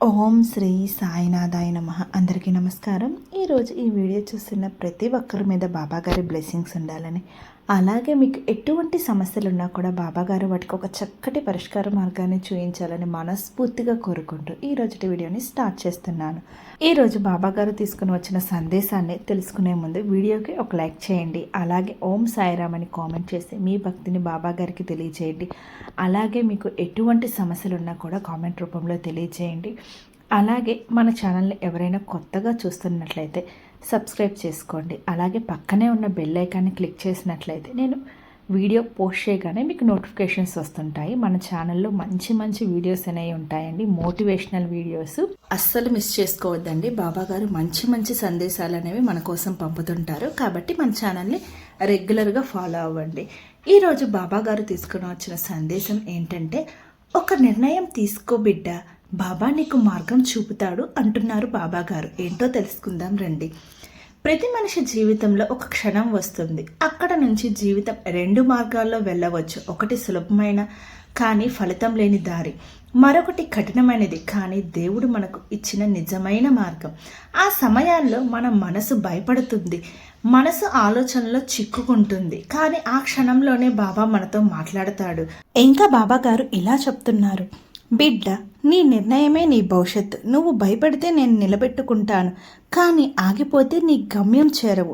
ఓం శ్రీ సాయినాథాయ నమః. అందరికీ నమస్కారం. ఈరోజు ఈ వీడియో చూస్తున్న ప్రతి ఒక్కరి మీద బాబాగారి బ్లెస్సింగ్స్ ఉండాలని, అలాగే మీకు ఎటువంటి సమస్యలు ఉన్నా కూడా బాబాగారు వాటికి ఒక చక్కటి పరిష్కార మార్గాన్ని చూపించాలని మనస్ఫూర్తిగా కోరుకుంటూ ఈరోజు వీడియోని స్టార్ట్ చేస్తున్నాను. ఈరోజు బాబాగారు తీసుకుని వచ్చిన సందేశాన్ని తెలుసుకునే ముందు వీడియోకి ఒక లైక్ చేయండి. అలాగే ఓం సాయిరామ్ అని కామెంట్ చేసి మీ భక్తిని బాబాగారికి తెలియజేయండి. అలాగే మీకు ఎటువంటి సమస్యలు ఉన్నా కూడా కామెంట్ రూపంలో తెలియజేయండి. అలాగే మన ఛానల్ని ఎవరైనా కొత్తగా చూస్తున్నట్లయితే సబ్స్క్రైబ్ చేసుకోండి. అలాగే పక్కనే ఉన్న బెల్ ఐకాన్ని క్లిక్ చేసినట్లయితే నేను వీడియో పోస్ట్ చేయగానే మీకు నోటిఫికేషన్స్ వస్తుంటాయి. మన ఛానల్లో మంచి మంచి వీడియోస్ అనేవి ఉంటాయండి, మోటివేషనల్ వీడియోస్ అస్సలు మిస్ చేసుకోవద్దండి. బాబాగారు మంచి మంచి సందేశాలు అనేవి మన కోసం పంపుతుంటారు. కాబట్టి మన ఛానల్ని రెగ్యులర్గా ఫాలో అవ్వండి. ఈరోజు బాబాగారు తీసుకుని వచ్చిన సందేశం ఏంటంటే, ఒక నిర్ణయం తీసుకో బిడ్డ, బాబా నీకు మార్గం చూపుతాడు అంటున్నారు బాబాగారు. ఏంటో తెలుసుకుందాం రండి. ప్రతి మనిషి జీవితంలో ఒక క్షణం వస్తుంది. అక్కడ నుంచి జీవితం రెండు మార్గాల్లో వెళ్ళవచ్చు. ఒకటి సులభమైన కానీ ఫలితం లేని దారి, మరొకటి కఠినమైనది కానీ దేవుడు మనకు ఇచ్చిన నిజమైన మార్గం. ఆ సమయాల్లో మన మనసు భయపడుతుంది, మనసు ఆలోచనలో చిక్కుకుంటుంది. కానీ ఆ క్షణంలోనే బాబా మనతో మాట్లాడతాడు. ఇంకా బాబాగారు ఇలా చెప్తున్నారు, బిడ్డ, నీ నిర్ణయమే నీ భవిష్యత్తు. నువ్వు భయపడితే నేను నిలబెట్టుకుంటాను, కానీ ఆగిపోతే నీ గమ్యం చేరవు.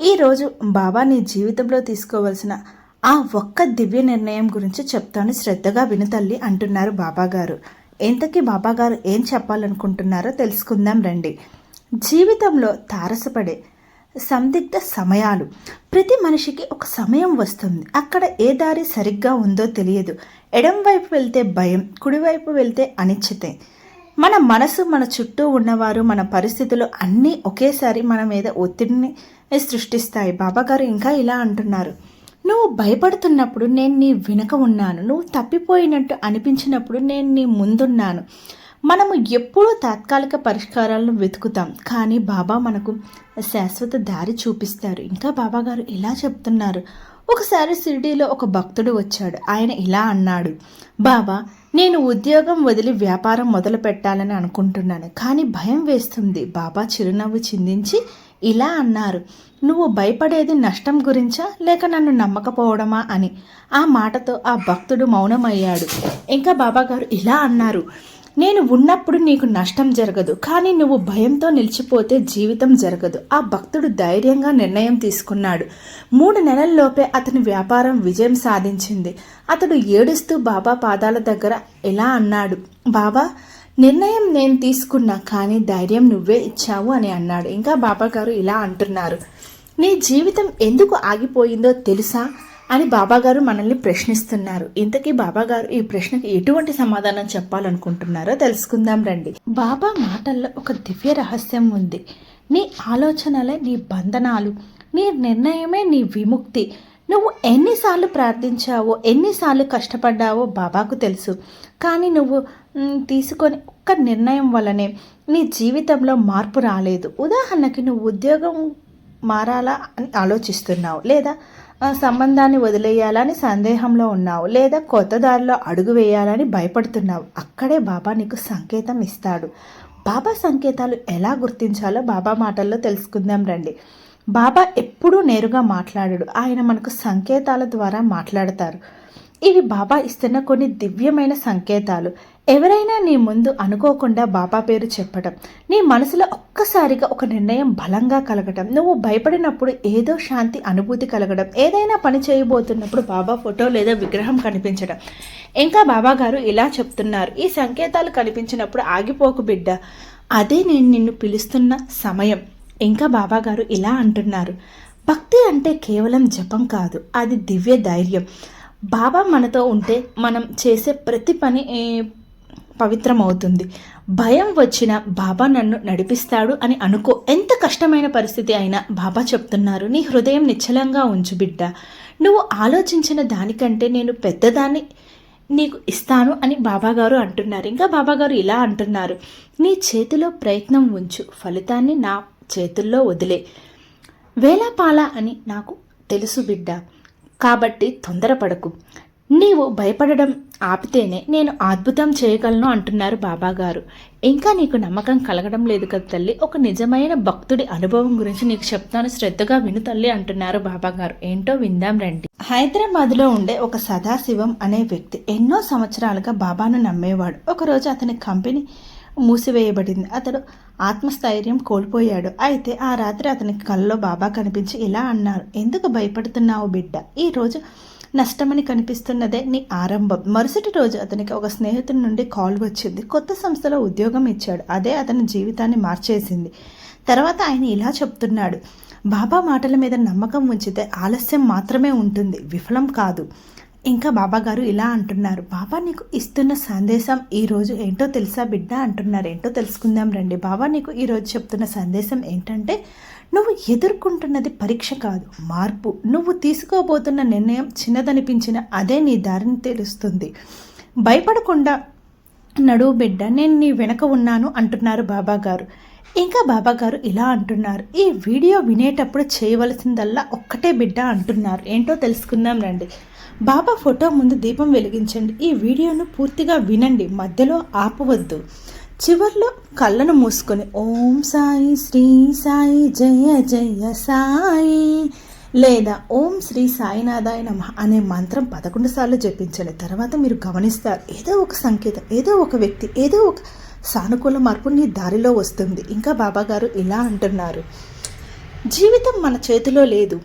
ఈరోజు బాబా నీ జీవితంలో తీసుకోవాల్సిన ఆ ఒక్క దివ్య నిర్ణయం గురించి చెప్తాను, శ్రద్ధగా విను తల్లి అంటున్నారు బాబాగారు. ఎంతకీ బాబాగారు ఏం చెప్పాలనుకుంటున్నారో తెలుసుకుందాం రండి. జీవితంలో తారసపడే సందిగ్ధ సమయాలు. ప్రతి మనిషికి ఒక సమయం వస్తుంది. అక్కడ ఏ దారి సరిగ్గా ఉందో తెలియదు. ఎడం వైపు వెళ్తే భయం, కుడివైపు వెళ్తే అనిశ్చితే. మన మనసు, మన చుట్టూ ఉన్నవారు, మన పరిస్థితులు అన్నీ ఒకేసారి మన మీద ఒత్తిడిని సృష్టిస్తాయి. బాబాగారు ఇంకా ఇలా అంటున్నారు, నువ్వు భయపడుతున్నప్పుడు నేను నీ వెనుక ఉన్నాను. నువ్వు తప్పిపోయినట్టు అనిపించినప్పుడు నేను నీ ముందున్నాను. మనము ఎప్పుడూ తాత్కాలిక పరిష్కారాలను వెతుకుతాం, కానీ బాబా మనకు శాశ్వత దారి చూపిస్తారు. ఇంకా బాబాగారు ఇలా చెప్తున్నారు, ఒకసారి షిరిడీలో ఒక భక్తుడు వచ్చాడు. ఆయన ఇలా అన్నాడు, బాబా, నేను ఉద్యోగం వదిలి వ్యాపారం మొదలు పెట్టాలని అనుకుంటున్నాను, కానీ భయం వేస్తుంది. బాబా చిరునవ్వు చిందించి ఇలా అన్నారు, నువ్వు భయపడేది నష్టం గురించా లేక నన్ను నమ్మకపోవడమా అని. ఆ మాటతో ఆ భక్తుడు మౌనమయ్యాడు. ఇంకా బాబాగారు ఇలా అన్నారు, నేను ఉన్నప్పుడు నీకు నష్టం జరగదు, కానీ నువ్వు భయంతో నిలిచిపోతే జీవితం జరగదు. ఆ భక్తుడు ధైర్యంగా నిర్ణయం తీసుకున్నాడు. 3 నెలల్లోపే అతని వ్యాపారం విజయం సాధించింది. అతడు ఏడుస్తూ బాబా పాదాల దగ్గర ఇలా అన్నాడు, బాబా, నిర్ణయం నేను తీసుకున్నా, కానీ ధైర్యం నువ్వే ఇచ్చావు అని అన్నాడు. ఇంకా బాబాగారు ఇలా అంటున్నారు, నీ జీవితం ఎందుకు ఆగిపోయిందో తెలుసా అని బాబాగారు మనల్ని ప్రశ్నిస్తున్నారు. ఇంతకీ బాబాగారు ఈ ప్రశ్నకి ఎటువంటి సమాధానం చెప్పాలనుకుంటున్నారో తెలుసుకుందాం రండి. బాబా మాటల్లో ఒక దివ్య రహస్యం ఉంది. నీ ఆలోచనలే నీ బంధనాలు, నీ నిర్ణయమే నీ విముక్తి. నువ్వు ఎన్నిసార్లు ప్రార్థించావో, ఎన్నిసార్లు కష్టపడ్డావో బాబాకు తెలుసు. కానీ నువ్వు తీసుకొని ఒక్క నిర్ణయం వల్లనే నీ జీవితంలో మార్పు రాలేదు. ఉదాహరణకి, నువ్వు ఉద్యోగం మారాలా అని ఆలోచిస్తున్నావు, లేదా సంబంధాన్ని వదిలేయాలని సందేహంలో ఉన్నావు, లేదా కొత్త దారిలో అడుగు వేయాలని భయపడుతున్నావు. అక్కడే బాబా నీకు సంకేతం ఇస్తాడు. బాబా సంకేతాలు ఎలా గుర్తించాలో బాబా మాటల్లో తెలుసుకుందాం రండి. బాబా ఎప్పుడూ నేరుగా మాట్లాడడు, ఆయన మనకు సంకేతాల ద్వారా మాట్లాడతారు. ఇవి బాబా ఇస్తున్న కొన్ని దివ్యమైన సంకేతాలు. ఎవరైనా నీ ముందు అనుకోకుండా బాబా పేరు చెప్పడం, నీ మనసులో ఒక్కసారిగా ఒక నిర్ణయం బలంగా కలగడం, నువ్వు భయపడినప్పుడు ఏదో శాంతి అనుభూతి కలగడం, ఏదైనా పని చేయబోతున్నప్పుడు బాబా ఫోటో లేదా విగ్రహం కనిపించడం. ఇంకా బాబాగారు ఇలా చెప్తున్నారు, ఈ సంకేతాలు కనిపించినప్పుడు ఆగిపోకు బిడ్డ, అదే నేను నిన్ను పిలుస్తున్న సమయం. ఇంకా బాబాగారు ఇలా అంటున్నారు, భక్తి అంటే కేవలం జపం కాదు, అది దివ్య ధైర్యం. బాబా మనతో ఉంటే మనం చేసే ప్రతి పని పవిత్రమవుతుంది. భయం వచ్చినా బాబా నన్ను నడిపిస్తాడు అని అనుకో. ఎంత కష్టమైన పరిస్థితి అయినా బాబా చెప్తున్నారు, నీ హృదయం నిశ్చలంగా ఉంచు బిడ్డ. నువ్వు ఆలోచించిన దానికంటే నేను పెద్దదాన్ని నీకు ఇస్తాను అని బాబాగారు అంటున్నారు. ఇంకా బాబాగారు ఇలా అంటున్నారు, నీ చేతిలో ప్రయత్నం ఉంచు, ఫలితాన్ని నా చేతుల్లో వదిలే. వేలాపాల అని నాకు తెలుసు బిడ్డ, కాబట్టి తొందరపడకు. నీవు భయపడడం ఆపితేనే నేను అద్భుతం చేయగలను అంటున్నారు బాబాగారు. ఇంకా నీకు నమ్మకం కలగడం లేదు కదా తల్లి, ఒక నిజమైన భక్తుడి అనుభవం గురించి నీకు చెప్తాను, శ్రద్ధగా విను తల్లి అంటున్నారు బాబాగారు. ఏంటో విందాం రండి. హైదరాబాద్లో ఉండే ఒక సదాశివం అనే వ్యక్తి ఎన్నో సంవత్సరాలుగా బాబాను నమ్మేవాడు. ఒకరోజు అతని కంపెనీ మూసివేయబడింది. అతడు ఆత్మస్థైర్యం కోల్పోయాడు. అయితే ఆ రాత్రి అతనికి కల్లో బాబా కనిపించి ఇలా అన్నారు, ఎందుకు భయపడుతున్నావు బిడ్డ, ఈరోజు నష్టమని కనిపిస్తున్నదే నీ ఆరంభం. మరుసటి రోజు అతనికి ఒక స్నేహితుడి నుండి కాల్ వచ్చింది. కొత్త సంస్థలో ఉద్యోగం ఇచ్చాడు. అదే అతని జీవితాన్ని మార్చేసింది. తర్వాత ఆయన ఇలా చెప్తున్నాడు, బాబా మాటల మీద నమ్మకం ఉంచితే ఆలస్యం మాత్రమే ఉంటుంది, విఫలం కాదు. ఇంకా బాబాగారు ఇలా అంటున్నారు, బాబా నీకు ఇస్తున్న సందేశం ఈరోజు ఏంటో తెలుసా బిడ్డ అంటున్నారు. ఏంటో తెలుసుకుందాం రండి. బాబా నీకు ఈరోజు చెప్తున్న సందేశం ఏంటంటే, నువ్వు ఎదుర్కొంటున్నది పరీక్ష కాదు, మార్పు. నువ్వు తీసుకోబోతున్న నిర్ణయం చిన్నదనిపించిన అదే నీ దారిని తెలుస్తుంది. భయపడకుండా నడువు బిడ్డ, నేను నీ వెనక ఉన్నాను అంటున్నారు బాబాగారు. ఇంకా బాబాగారు ఇలా అంటున్నారు, ఈ వీడియో వినేటప్పుడు చేయవలసిందల్లా ఒక్కటే బిడ్డ అంటున్నారు. ఏంటో తెలుసుకుందాం రండి. బాబా ఫోటో ముందు దీపం వెలిగించండి. ఈ వీడియోను పూర్తిగా వినండి, మధ్యలో ఆపవద్దు. చివర్లో కళ్ళను మూసుకొని ఓం సాయి శ్రీ సాయి జయ జయ సాయి లేదా ఓం శ్రీ సాయినాథాయ నమః అనే మంత్రం 11 సార్లు జపించండి. తర్వాత మీరు గమనిస్తారు, ఏదో ఒక సంకేతం, ఏదో ఒక వ్యక్తి, ఏదో ఒక సానుకూల మార్పు నీ దారిలో వస్తుంది. ఇంకా బాబాగారు ఇలా అంటున్నారు, జీవితం మన చేతిలో లేదు,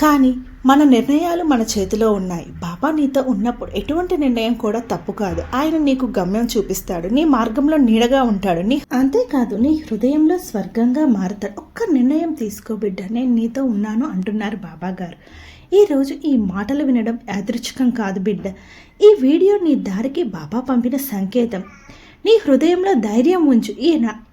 కానీ మన నిర్ణయాలు మన చేతిలో ఉన్నాయి. బాబా నీతో ఉన్నప్పుడు ఎటువంటి నిర్ణయం కూడా తప్పు కాదు. ఆయన నీకు గమ్యం చూపిస్తాడు, నీ మార్గంలో నీడగా ఉంటాడు, అంతేకాదు నీ హృదయంలో స్వర్గంగా మారుతాడు. ఒక్క నిర్ణయం తీసుకో బిడ్డ, నేను నీతో ఉన్నాను అంటున్నారు బాబాగారు. ఈరోజు ఈ మాటలు వినడం యాదృచ్ఛికం కాదు బిడ్డ, ఈ వీడియో నీ దారికి బాబా పంపిన సంకేతం. నీ హృదయంలో ధైర్యం ఉంచు,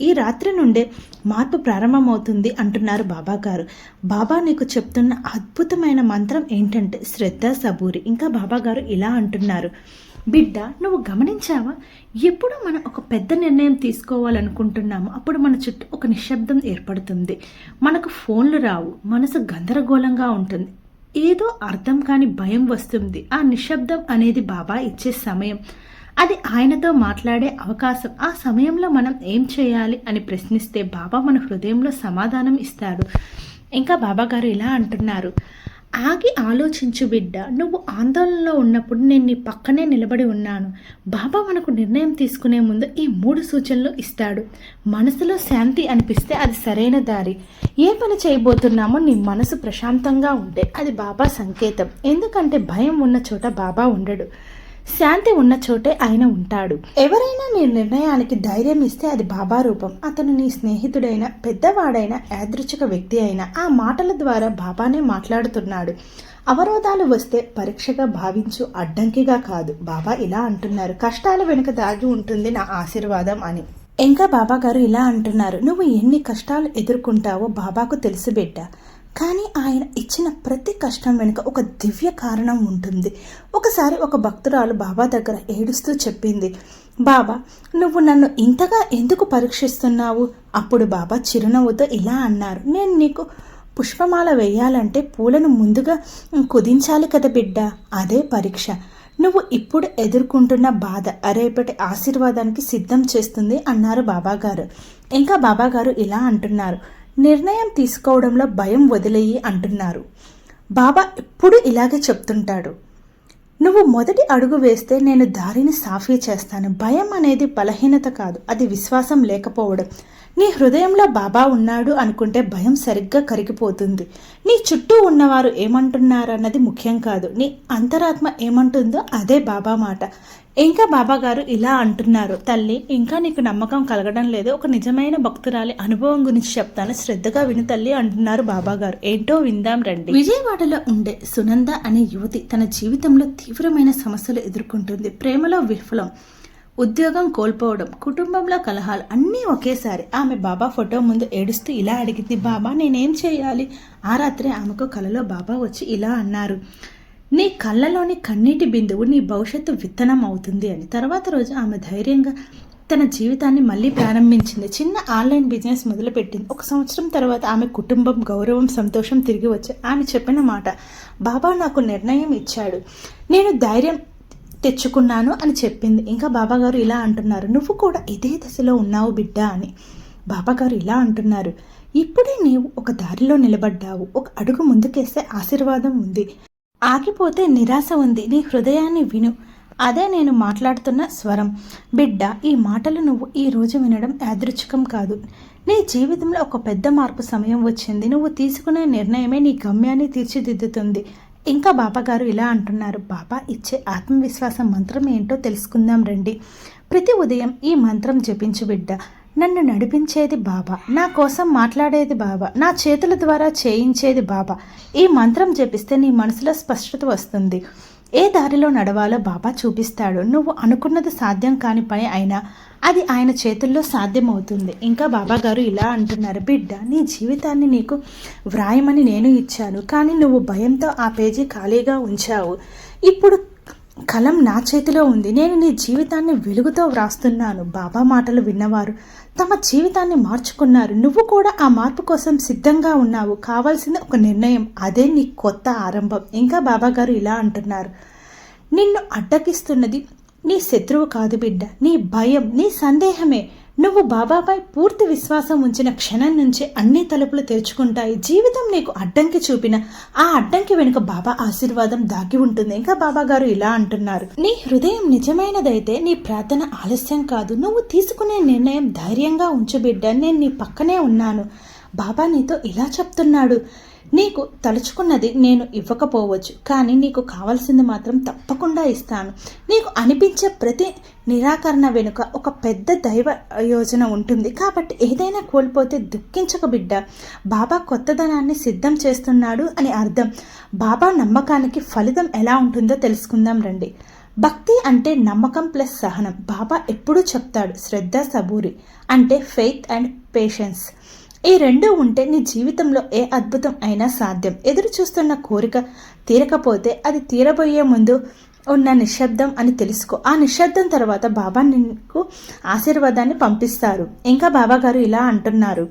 ఈ రాత్రి నుండే మార్పు ప్రారంభమవుతుంది అంటున్నారు బాబాగారు. బాబా నీకు చెప్తున్న అద్భుతమైన మంత్రం ఏంటంటే శ్రద్ధ, సబూరి. ఇంకా బాబాగారు ఇలా అంటున్నారు, బిడ్డ నువ్వు గమనించావా, ఎప్పుడు మనం ఒక పెద్ద నిర్ణయం తీసుకోవాలనుకుంటున్నామో అప్పుడు మన చుట్టూ ఒక నిశ్శబ్దం ఏర్పడుతుంది. మనకు ఫోన్లు రావు, మనసు గందరగోళంగా ఉంటుంది, ఏదో అర్థం కాని భయం వస్తుంది. ఆ నిశ్శబ్దం అనేది బాబా ఇచ్చే సమయం, అది ఆయనతో మాట్లాడే అవకాశం. ఆ సమయంలో మనం ఏం చేయాలి అని ప్రశ్నిస్తే బాబా మన హృదయంలో సమాధానం ఇస్తాడు. ఇంకా బాబాగారు ఇలా అంటున్నారు, ఆగి ఆలోచించు బిడ్డ, నువ్వు ఆందోళనలో ఉన్నప్పుడు నేను నీ పక్కనే నిలబడి ఉన్నాను. బాబా మనకు నిర్ణయం తీసుకునే ముందు ఈ 3 సూచనలు ఇస్తాడు. మనసులో శాంతి అనిపిస్తే అది సరైన దారి. ఏ పని చేయబోతున్నామో నీ మనసు ప్రశాంతంగా ఉంటే అది బాబా సంకేతం. ఎందుకంటే భయం ఉన్న చోట బాబా ఉండడు, శాంతి ఉన్న చోటే ఆయన ఉంటాడు. ఎవరైనా నీ నిర్ణయానికి ధైర్యం ఇస్తే అది బాబా రూపం. అతను నీ స్నేహితుడైనా, పెద్దవాడైనా, యాదృచ్ఛిక వ్యక్తి అయినా ఆ మాటల ద్వారా బాబానే మాట్లాడుతున్నాడు. అవరోధాలు వస్తే పరీక్షగా భావించు, అడ్డంకిగా కాదు. బాబా ఇలా అంటున్నారు, కష్టాల వెనుక దాగి ఉంటుంది నా ఆశీర్వాదం అని. ఇంకా బాబాగారు ఇలా అంటున్నారు, నువ్వు ఎన్ని కష్టాలు ఎదుర్కొంటావో బాబాకు తెలుసు బిడ్డ, కానీ ఆయన ఇచ్చిన ప్రతి కష్టం వెనుక ఒక దివ్య కారణం ఉంటుంది. ఒకసారి ఒక భక్తురాలు బాబా దగ్గర ఏడుస్తూ చెప్పింది, బాబా నువ్వు నన్ను ఇంతగా ఎందుకు పరీక్షిస్తున్నావు? అప్పుడు బాబా చిరునవ్వుతో ఇలా అన్నారు, నేను నీకు పుష్పమాల వేయాలంటే పూలను ముందుగా కుదించాలి కదా బిడ్డ, అదే పరీక్ష. నువ్వు ఇప్పుడు ఎదుర్కొంటున్న బాధ రేపటి ఆశీర్వాదానికి సిద్ధం చేస్తుంది అన్నారు బాబాగారు. ఇంకా బాబాగారు ఇలా అంటున్నారు, నిర్ణయం తీసుకోవడంలో భయం వదిలేయి అంటున్నారు. బాబా ఎప్పుడు ఇలాగే చెప్తుంటాడు, నువ్వు మొదటి అడుగు వేస్తే నేను దారిని సాఫీ చేస్తాను. భయం అనేది బలహీనత కాదు, అది విశ్వాసం లేకపోవడం. నీ హృదయంలో బాబా ఉన్నాడు అనుకుంటే భయం సరిగ్గా కరిగిపోతుంది. నీ చుట్టూ ఉన్నవారు ఏమంటున్నారన్నది ముఖ్యం కాదు, నీ అంతరాత్మ ఏమంటుందో అదే బాబా మాట. ఇంకా బాబాగారు ఇలా అంటున్నారు, తల్లి ఇంకా నీకు నమ్మకం కలగడం లేదు, ఒక నిజమైన భక్తురాలి అనుభవం గురించి చెప్తాను, శ్రద్ధగా విను తల్లి అంటున్నారు బాబాగారు. ఏంటో విందాం రండి. విజయవాడలో ఉండే సునంద అనే యువతి తన జీవితంలో తీవ్రమైన సమస్యలు ఎదుర్కొంటుంది. ప్రేమలో విఫలం, ఉద్యోగం కోల్పోవడం, కుటుంబంలో కలహాలు అన్నీ ఒకేసారి. ఆమె బాబా ఫోటో ముందు ఏడుస్తూ ఇలా అడిగింది, బాబా నేనేం చేయాలి? ఆ రాత్రి ఆమెకు కలలో బాబా వచ్చి ఇలా అన్నారు, నీ కళ్ళలోని కన్నీటి బిందువు నీ భవిష్యత్తు విత్తనం అవుతుంది అని. తర్వాత రోజు ఆమె ధైర్యంగా తన జీవితాన్ని మళ్ళీ ప్రారంభించింది. చిన్న ఆన్లైన్ బిజినెస్ మొదలుపెట్టింది. 1 సంవత్సరం తర్వాత ఆమె కుటుంబం, గౌరవం, సంతోషం తిరిగి వచ్చాయి. ఆమె చెప్పిన మాట, బాబా నాకు నిర్ణయం ఇచ్చాడు, నేను ధైర్యం తెచ్చుకున్నాను అని చెప్పింది. ఇంకా బాబాగారు ఇలా అంటున్నారు, నువ్వు కూడా ఇదే దశలో ఉన్నావు బిడ్డ అని. బాబాగారు ఇలా అంటున్నారు, ఇప్పుడే నీవు ఒక దారిలో నిలబడ్డావు. ఒక అడుగు ముందుకేస్తే ఆశీర్వాదం ఉంది, ఆగిపోతే నిరాశ ఉంది. నీ హృదయాన్ని విను, అదే నేను మాట్లాడుతున్న స్వరం. బిడ్డ, ఈ మాటలు నువ్వు ఈ రోజు వినడం యాదృచ్ఛికం కాదు. నీ జీవితంలో ఒక పెద్ద మార్పు సమయం వచ్చింది. నువ్వు తీసుకునే నిర్ణయమే నీ గమ్యాన్ని తీర్చిదిద్దుతుంది. ఇంకా బాబాగారు ఇలా అంటున్నారు, బాబా ఇచ్చే ఆత్మవిశ్వాస మంత్రం ఏంటో తెలుసుకుందాం రండి. ప్రతి ఉదయం ఈ మంత్రం జపించు బిడ్డ. నన్ను నడిపించేది బాబా, నా కోసం మాట్లాడేది బాబా, నా చేతుల ద్వారా చేయించేది బాబా. ఈ మంత్రం జపిస్తే నీ మనసులో స్పష్టత వస్తుంది. ఏ దారిలో నడవాలో బాబా చూపిస్తాడు. నువ్వు అనుకున్నది సాధ్యం కాని పని అయినా అది ఆయన చేతుల్లో సాధ్యమవుతుంది. ఇంకా బాబాగారు ఇలా అంటున్నారు, బిడ్డ, నీ జీవితాన్ని నీకు వ్రాయమని నేను ఇచ్చాను, కానీ నువ్వు భయంతో ఆ పేజీ ఖాళీగా ఉంచావు. ఇప్పుడు కలం నా చేతిలో ఉంది. నేను నీ జీవితాన్ని వెలుగుతో వ్రాస్తున్నాను. బాబా మాటలు విన్నవారు తమ జీవితాన్ని మార్చుకున్నారు. నువ్వు కూడా ఆ మార్పు కోసం సిద్ధంగా ఉన్నావు. కావాల్సింది ఒక నిర్ణయం, అదే నీ కొత్త ఆరంభం. ఇంకా బాబాగారు ఇలా అంటున్నారు, నిన్ను అడ్డగిస్తున్నది నీ శత్రువు కాదు బిడ్డ, నీ భయం, నీ సందేహమే. నువ్వు బాబాపై పూర్తి విశ్వాసం ఉంచిన క్షణం నుంచి అన్ని తలుపులు తెరుచుకుంటాయి. జీవితం నీకు అడ్డంకి చూపిన ఆ అడ్డంకి వెనుక బాబా ఆశీర్వాదం దాగి ఉంటుంది. ఇంకా బాబాగారు ఇలా అంటున్నారు, నీ హృదయం నిజమైనదైతే నీ ప్రార్థన ఆలస్యం కాదు. నువ్వు తీసుకునే నిర్ణయం ధైర్యంగా ఉంచు బిడ్డ, నేను నీ పక్కనే ఉన్నాను. బాబా నీతో ఇలా చెప్తున్నాడు, నీకు తలుచుకున్నది నేను ఇవ్వకపోవచ్చు, కానీ నీకు కావాల్సింది మాత్రం తప్పకుండా ఇస్తాను. నీకు అనిపించే ప్రతి నిరాకరణ వెనుక ఒక పెద్ద దైవ యోజన ఉంటుంది. కాబట్టి ఏదైనా కోల్పోతే దుఃఖించక బిడ్డ. బాబా కొత్తదనాన్ని సిద్ధం చేస్తున్నాడు అని అర్థం. బాబా నమ్మకానికి ఫలితం ఎలా ఉంటుందో తెలుసుకుందాం రండి. భక్తి అంటే నమ్మకం ప్లస్ సహనం. బాబా ఎప్పుడూ చెప్తాడు, శ్రద్ధ సబూరి అంటే ఫెయిత్ అండ్ పేషెన్స్. ఈ రెండు ఉంటే నీ జీవితంలో ఏ అద్భుతం అయినా సాధ్యం. ఎదురు చూస్తున్న కోరిక తీరకపోతే అది తీరబోయే ముందు ఉన్న నిశ్శబ్దం అని తెలుసుకో. ఆ నిశ్శబ్దం తర్వాత బాబా నీకు ఆశీర్వాదాన్ని పంపిస్తారు. ఇంకా బాబాగారు ఇలా అంటున్నారు,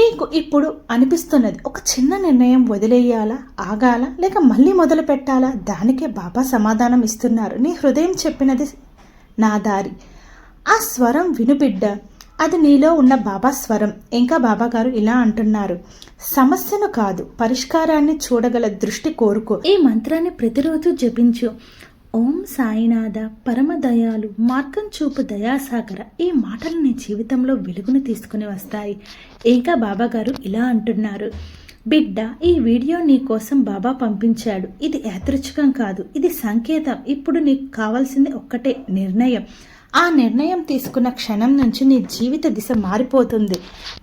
నీకు ఇప్పుడు అనిపిస్తున్నది ఒక చిన్న నిర్ణయం వదిలేయాలా, ఆగాల, లేక మళ్ళీ మొదలు పెట్టాలా? దానికే బాబా సమాధానం ఇస్తున్నారు. నీ హృదయం చెప్పినది నా దారి. ఆ స్వరం వినుబిడ్డ, అది నీలో ఉన్న బాబా స్వరం. ఇంకా బాబాగారు ఇలా అంటున్నారు, సమస్యను కాదు పరిష్కారాన్ని చూడగల దృష్టి కోరుకో. ఈ మంత్రాన్ని ప్రతిరోజు జపించు. ఓం సాయినాథ పరమ దయాలు, మార్గం చూపు దయాసాగర. ఈ మాటలు నీ జీవితంలో వెలుగును తీసుకుని వస్తాయి. ఇంకా బాబాగారు ఇలా అంటున్నారు, బిడ్డ, ఈ వీడియో నీ కోసం బాబా పంపించాడు. ఇది యాదృచ్ఛికం కాదు, ఇది సంకేతం. ఇప్పుడు నీకు కావాల్సింది ఒక్కటే, నిర్ణయం. ఆ నిర్ణయం తీసుకున్న క్షణం నుంచి నీ జీవిత దిశ మారిపోతుంది.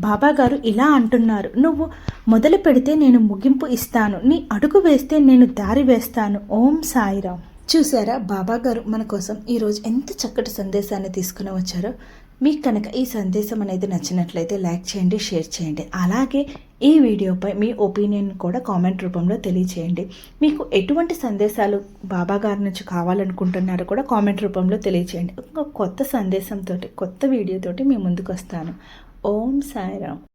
బాబాగారు ఇలా అంటున్నారు, నువ్వు మొదలు పెడితే నేను ముగింపు ఇస్తాను, నీ అడుగు వేస్తే నేను దారి వేస్తాను. ఓం సాయిరామ్. చూసారా బాబాగారు మన కోసం ఈరోజు ఎంత చక్కటి సందేశాన్ని తీసుకుని వచ్చారో. మీకు కనుక ఈ సందేశం అనేది నచ్చినట్లయితే లైక్ చేయండి, షేర్ చేయండి. అలాగే ఈ వీడియోపై మీ ఒపీనియన్ కూడా కామెంట్ రూపంలో తెలియచేయండి. మీకు ఎటువంటి సందేశాలు బాబా గారి నుంచి కావాలనుకుంటున్నారో కూడా కామెంట్ రూపంలో తెలియచేయండి. ఒక కొత్త సందేశంతో, కొత్త వీడియోతోటి మీ ముందుకు వస్తాను. ఓం సాయిరామ్.